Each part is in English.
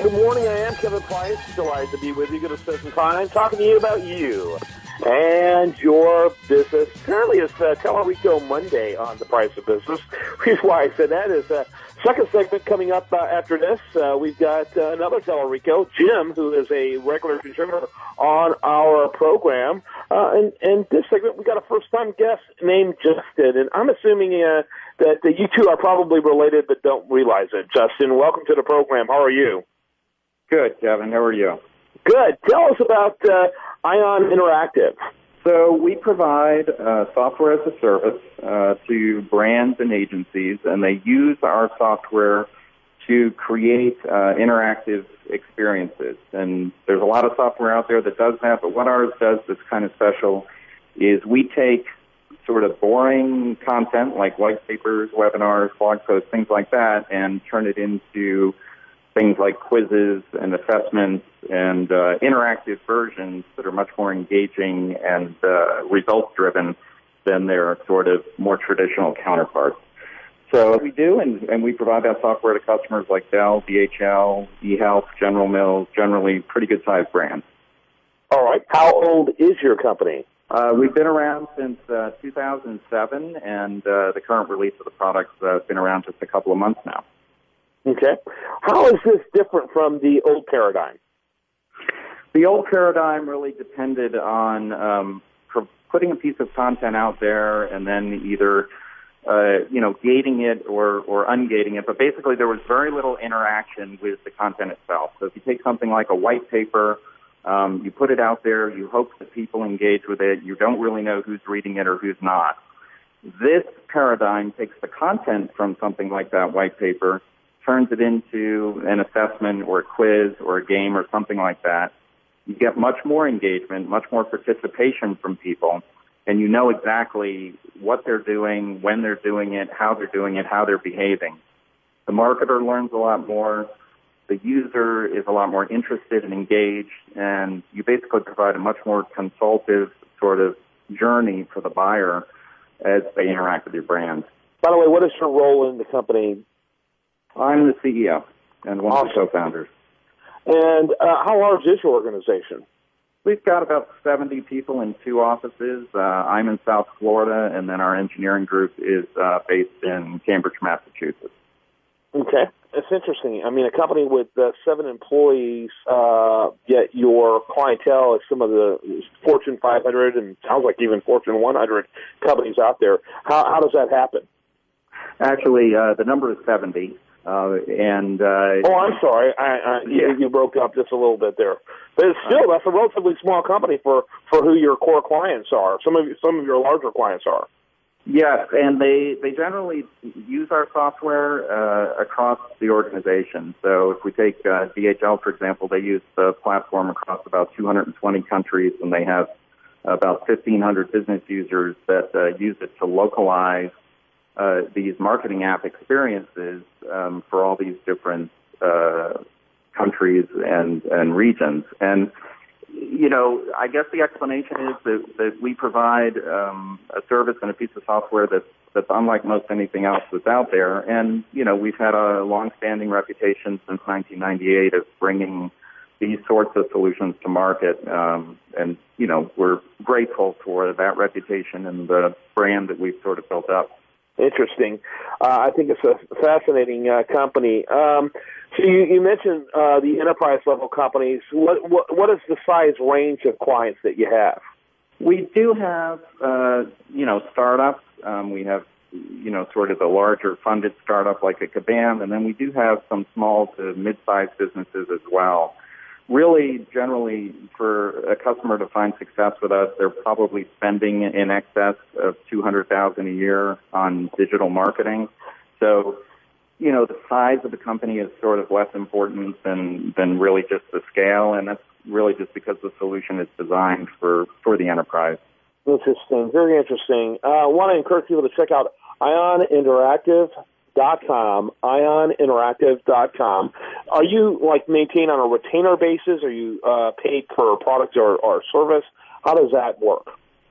Good morning, I am Kevin Price. Delighted to be with you. Going to spend some time talking to you about you and your business. Apparently it's Talerico Monday on The Price of Business. The reason why I said that is second segment coming up after this. We've got another Talerico, Jim, who is a regular contributor on our program. And this segment, we got a first-time guest named Justin. And I'm assuming that you two are probably related but don't realize it. Justin, welcome to the program. How are you? Good, Kevin. How are you? Good. Tell us about Ion Interactive. So we provide software as a service to brands and agencies, and they use our software to create interactive experiences. And there's a lot of software out there that does that, but what ours does that's kind of special is we take sort of boring content like white papers, webinars, blog posts, things like that, and turn it into things like quizzes and assessments and interactive versions that are much more engaging and results-driven than their sort of more traditional counterparts. So we do, and we provide that software to customers like Dell, DHL, eHealth, General Mills, generally pretty good-sized brands. All right. How old is your company? We've been around since 2007, and the current release of the product has been around just a couple of months now. Okay. How is this different from the old paradigm? The old paradigm really depended on putting a piece of content out there and then either gating it or ungating it. But basically, there was very little interaction with the content itself. So if you take something like a white paper, you put it out there, you hope that people engage with it. You don't really know who's reading it or who's not. This paradigm takes the content from something like that white paper, turns it into an assessment or a quiz or a game or something like that. You get much more engagement, much more participation from people, and you know exactly what they're doing, when they're doing it, how they're behaving. The marketer learns a lot more. The user is a lot more interested and engaged, and you basically provide a much more consultative sort of journey for the buyer as they interact with your brand. By the way, what is your role in the company? I'm the CEO and one of the co-founders. And how large is your organization? We've got about 70 people in 2 offices. I'm in South Florida, and then our engineering group is based in Cambridge, Massachusetts. Okay. It's interesting. I mean, a company with 7 employees, yet your clientele is some of the Fortune 500 and sounds like even Fortune 100 companies out there. How does that happen? Actually, the number is 70. I'm sorry. You broke up just a little bit there. But still, that's a relatively small company for who your core clients are. Some of your larger clients are. Yes, and they generally use our software across the organization. So if we take DHL, for example, they use the platform across about 220 countries, and they have about 1,500 business users that use it to localize these marketing app experiences for all these different countries and regions. And, I guess the explanation is that we provide a service and a piece of software that's unlike most anything else that's out there. And, we've had a long-standing reputation since 1998 of bringing these sorts of solutions to market. And, we're grateful for that reputation and the brand that we've sort of built up. Interesting. I think it's a fascinating company. So you mentioned the enterprise level companies. What is the size range of clients that you have? We do have startups. We have sort of the larger funded startup like a Kabam, and then we do have some small to mid-sized businesses as well. Really, generally, for a customer to find success with us, they're probably spending in excess of $200,000 a year on digital marketing. So, the size of the company is sort of less important than really just the scale, and that's really just because the solution is designed for the enterprise. Interesting, very interesting. I want to encourage people to check out ioninteractive.com, ioninteractive.com. Are you maintained on a retainer basis? Are you paid per product or service? How does that work?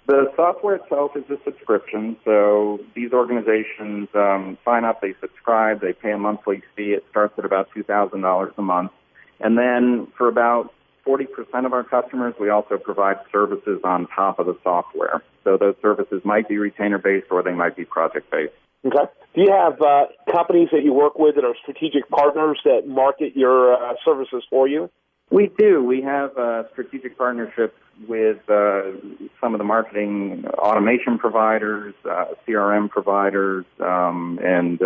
The software itself is a subscription, so these organizations sign up, they subscribe, they pay a monthly fee. It starts at about $2,000 a month, And then for about 40% of our customers, we also provide services on top of the software. So those services might be retainer-based or they might be project-based. Okay. Do you have companies that you work with that are strategic partners that market your services for you? We do. We have strategic partnerships with some of the marketing automation providers, CRM providers, and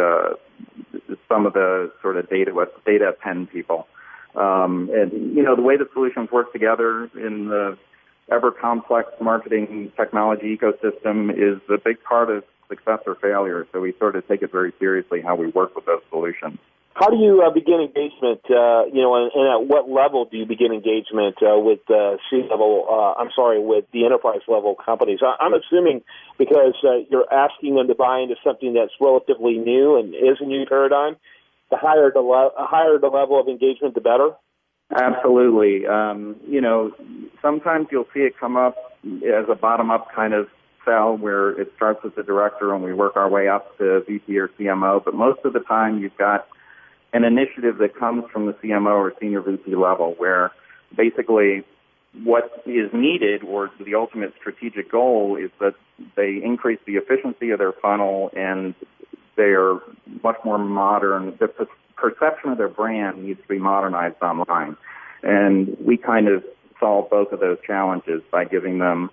some of the sort of data pen people. And, the way the solutions work together in the ever-complex marketing technology ecosystem is a big part of success or failure. So we sort of take it very seriously how we work with those solutions. How do you begin engagement, and at what level do you begin engagement with with the enterprise-level companies? I'm assuming because you're asking them to buy into something that's relatively new and is a new paradigm, the higher the level of engagement, the better? Absolutely. Sometimes you'll see it come up as a bottom-up kind of sell where it starts with the director and we work our way up to VP or CMO, but most of the time you've got an initiative that comes from the CMO or senior VP level where basically what is needed or the ultimate strategic goal is that they increase the efficiency of their funnel and they're much more modern. The perception of their brand needs to be modernized online. And we kind of solve both of those challenges by giving them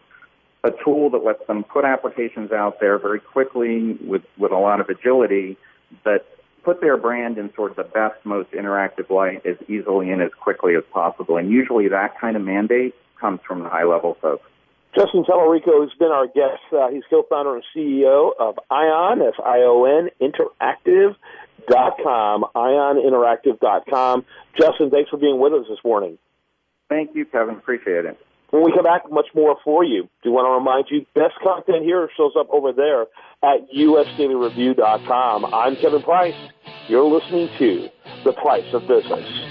a tool that lets them put applications out there very quickly with a lot of agility that put their brand in sort of the best, most interactive light as easily and as quickly as possible. And usually that kind of mandate comes from the high-level folks. Justin Talerico has been our guest. He's co-founder and CEO of ION, that's ION, Interactive.com, IONinteractive.com. Justin, thanks for being with us this morning. Thank you, Kevin. Appreciate it. When we come back, much more for you. Do want to remind you, best content here shows up over there at usdailyreview.com. I'm Kevin Price. You're listening to The Price of Business.